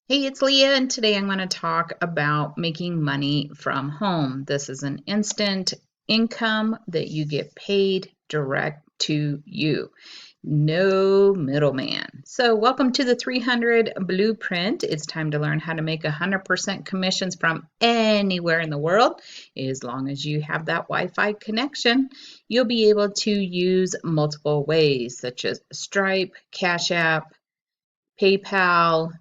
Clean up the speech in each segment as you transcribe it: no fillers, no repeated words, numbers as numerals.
Hey, it's Leah, and today I'm going to talk about making money from home. This is an instant income that you get paid direct to you. No middleman. So, welcome to the 300 Blueprint. It's time to learn how to make 100% commissions from anywhere in the world. As long as you have that Wi-Fi connection, you'll be able to use multiple ways, such as Stripe, Cash App, PayPal,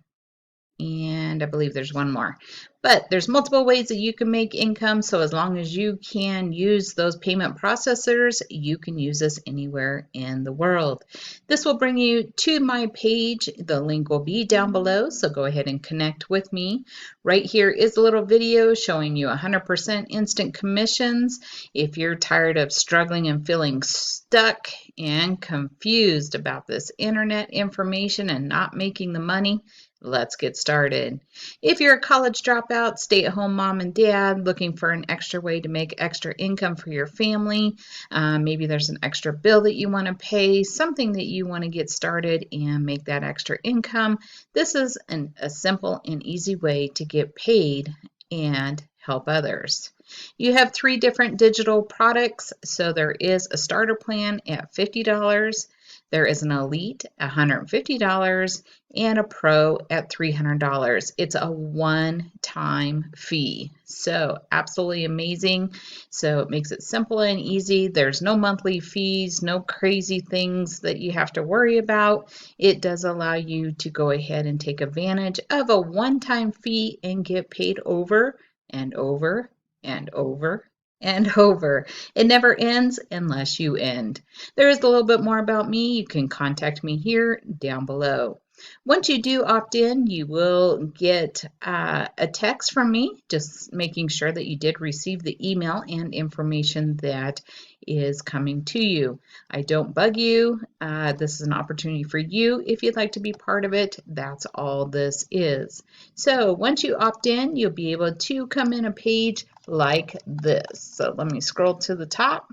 and I believe there's one more. But there's multiple ways that you can make income, so as long as you can use those payment processors, you can use this anywhere in the world. This will bring you to my page. The link will be down below, so go ahead and connect with me. Right here is a little video showing you 100% instant commissions. If you're tired of struggling and feeling stuck and confused about this internet information and not making the money, let's get started. If you're a college dropout, stay-at-home mom and dad looking for an extra way to make extra income for your family, maybe there's an extra bill that you want to pay, something that you want to get started and make that extra income, this is a simple and easy way to get paid and help others. You have 3 different digital products, so there is a starter plan at $50. There is an Elite at $150 and a Pro at $300. It's a one-time fee. So absolutely amazing. So it makes it simple and easy. There's no monthly fees, no crazy things that you have to worry about. It does allow you to go ahead and take advantage of a one-time fee and get paid over and over and over and over. It never ends unless you end. There is a little bit more about me. You can contact me here down below. Once you do opt in, you will get a text from me, just making sure that you did receive the email and information that is coming to you. I don't bug you. This is an opportunity for you. If you'd like to be part of it, that's all this is. So once you opt in, you'll be able to come in a page like this. So let me scroll to the top.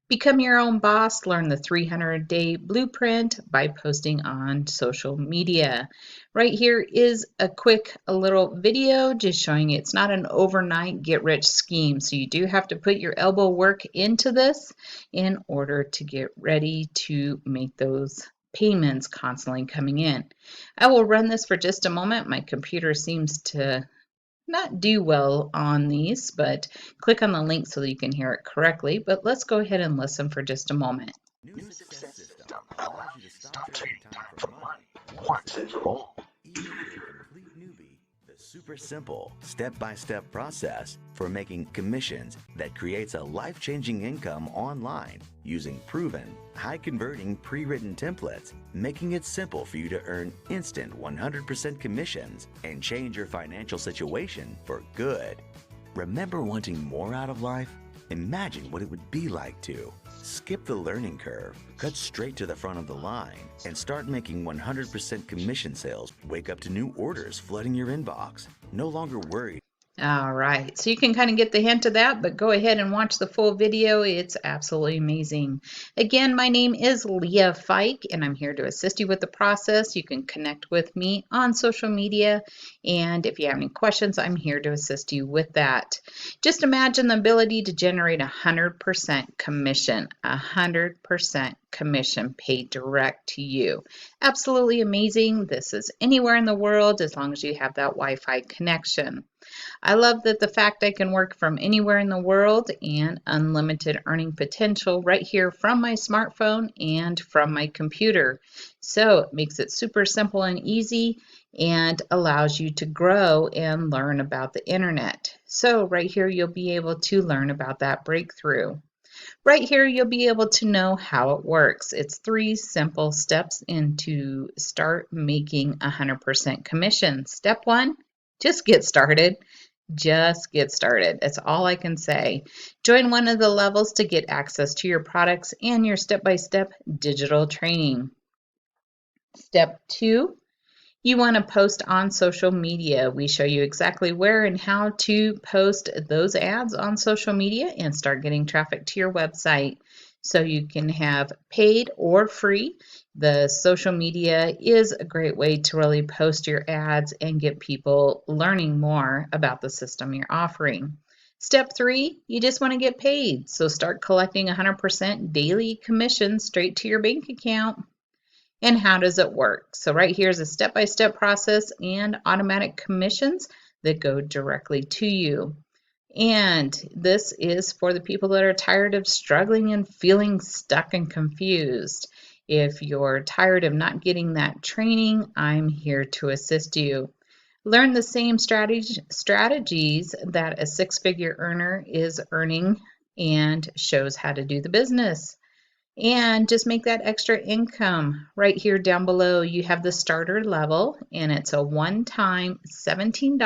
Become your own boss. Learn the 300-day blueprint by posting on social media. Right here is a little video just showing it's not an overnight get-rich scheme. So you do have to put your elbow work into this in order to get ready to make those payments constantly coming in. I will run this for just a moment. My computer seems to not do well on these, but click on the link so that you can hear it correctly. But let's go ahead and listen for just a moment. New success system allows you to stop trading time for money once and for all. Even if you're a complete newbie, the super simple step-by-step process for making commissions that creates a life-changing income online using proven, high-converting pre-written templates, making it simple for you to earn instant 100% commissions and change your financial situation for good. Remember wanting more out of life? Imagine what it would be like to skip the learning curve, cut straight to the front of the line, and start making 100% commission sales. Wake up to new orders flooding your inbox. No longer worried. All right, so you can kind of get the hint of that, but go ahead and watch the full video. It's absolutely amazing. Again, my name is Leah Fike, and I'm here to assist you with the process. You can connect with me on social media, and if you have any questions, I'm here to assist you with that. Just imagine the ability to generate 100% commission, 100% commission paid direct to you. Absolutely amazing. This is anywhere in the world as long as you have that Wi-Fi connection. I love that the fact I can work from anywhere in the world and unlimited earning potential right here from my smartphone and from my computer. So it makes it super simple and easy and allows you to grow and learn about the internet. So right here you'll be able to learn about that breakthrough. Right here, you'll be able to know how it works. It's 3 simple steps into start making 100% commission. Step 1, just get started. Just get started. That's all I can say. Join one of the levels to get access to your products and your step-by-step digital training. Step 2, you want to post on social media. We show you exactly where and how to post those ads on social media and start getting traffic to your website. So you can have paid or free. The social media is a great way to really post your ads and get people learning more about the system you're offering. Step 3, you just want to get paid. So start collecting 100% daily commission straight to your bank account. And how does it work? So right here is a step-by-step process and automatic commissions that go directly to you. And this is for the people that are tired of struggling and feeling stuck and confused. If you're tired of not getting that training, I'm here to assist you. Learn the same strategies that a six-figure earner is earning and shows how to do the business. And just make that extra income. Right here down below, you have the starter level, and it's a one-time $17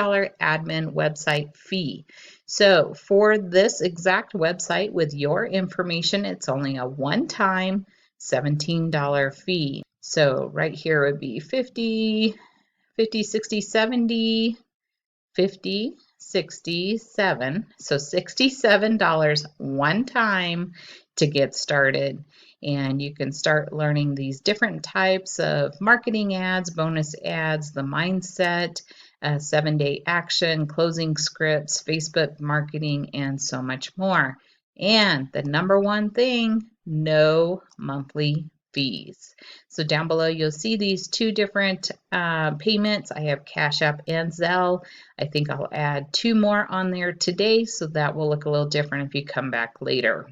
admin website fee. So for this exact website with your information, it's only a one-time $17 fee. So right here would be 50, 60, 70, 50, 67. So $67 one time to get started. And you can start learning these different types of marketing ads, bonus ads, the mindset, 7-day action, closing scripts, Facebook marketing, and so much more. And the number one thing, no monthly fees. So down below, you'll see these two different payments. I have Cash App and Zelle. I think I'll add 2 more on there today, so that will look a little different if you come back later.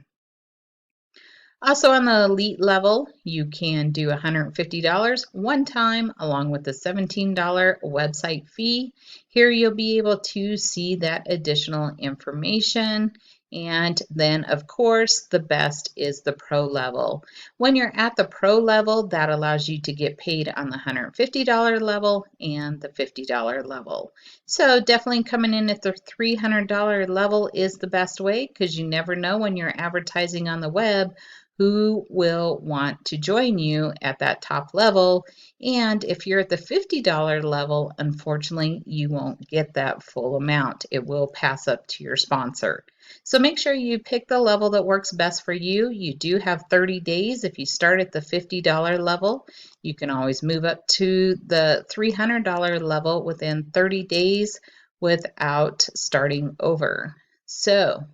Also on the elite level, you can do $150 one time along with the $17 website fee. Here you'll be able to see that additional information. And then of course, the best is the pro level. When you're at the pro level, that allows you to get paid on the $150 level and the $50 level. So definitely coming in at the $300 level is the best way, because you never know when you're advertising on the web who will want to join you at that top level. And if you're at the $50 level, unfortunately, you won't get that full amount. It will pass up to your sponsor. So make sure you pick the level that works best for you. You do have 30 days. If you start at the $50 level, you can always move up to the $300 level within 30 days without starting over. So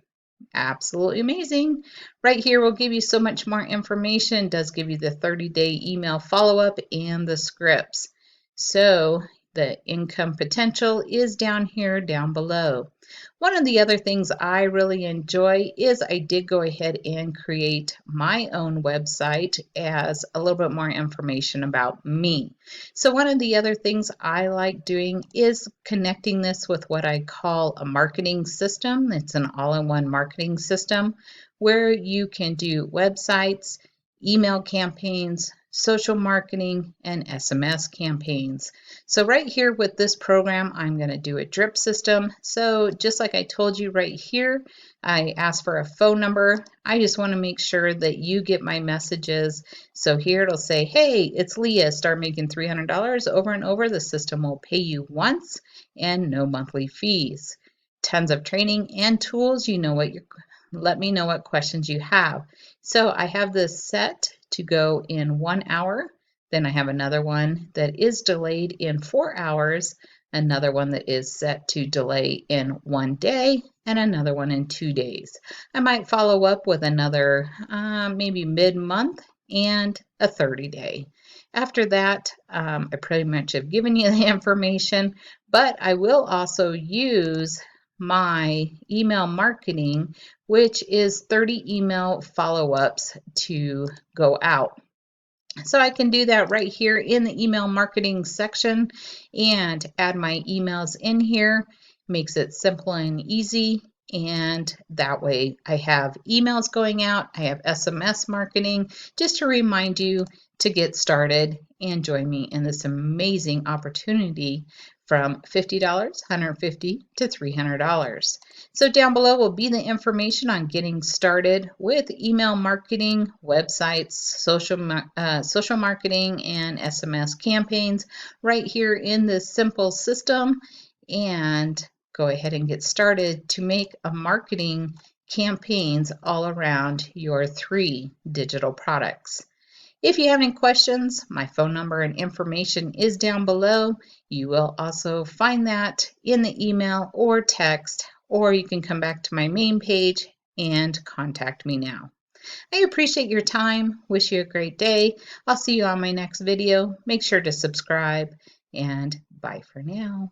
absolutely amazing. Right here will give you so much more information. It does give you the 30-day email follow-up and the scripts. So the income potential is down here down below. One of the other things I really enjoy is I did go ahead and create my own website as a little bit more information about me. So one of the other things I like doing is connecting this with what I call a marketing system. It's an all-in-one marketing system where you can do websites, email campaigns, social marketing, and SMS campaigns. So right here with this program, I'm going to do a drip system. So just like I told you right here, I asked for a phone number. I just want to make sure that you get my messages. So here it'll say, hey, it's Leah, start making $300 over and over. The system will pay you once and no monthly fees. Tons of training and tools. You know what let me know what questions you have. So I have this set to go in 1 hour. Then I have another one that is delayed in 4 hours, another one that is set to delay in 1 day, and another one in 2 days. I might follow up with another maybe mid-month and a 30-day. After that, I pretty much have given you the information, but I will also use my email marketing, which is 30 email follow-ups to go out. So I can do that right here in the email marketing section and add my emails in here. Makes it simple and easy. And that way I have emails going out. I have SMS marketing just to remind you to get started and join me in this amazing opportunity from $50, $150 to $300. So down below will be the information on getting started with email marketing, websites, social marketing, and SMS campaigns right here in this simple system. And go ahead and get started to make a marketing campaigns all around your 3 digital products. If you have any questions, my phone number and information is down below. You will also find that in the email or text, or you can come back to my main page and contact me now. I appreciate your time. Wish you a great day. I'll see you on my next video. Make sure to subscribe, and bye for now.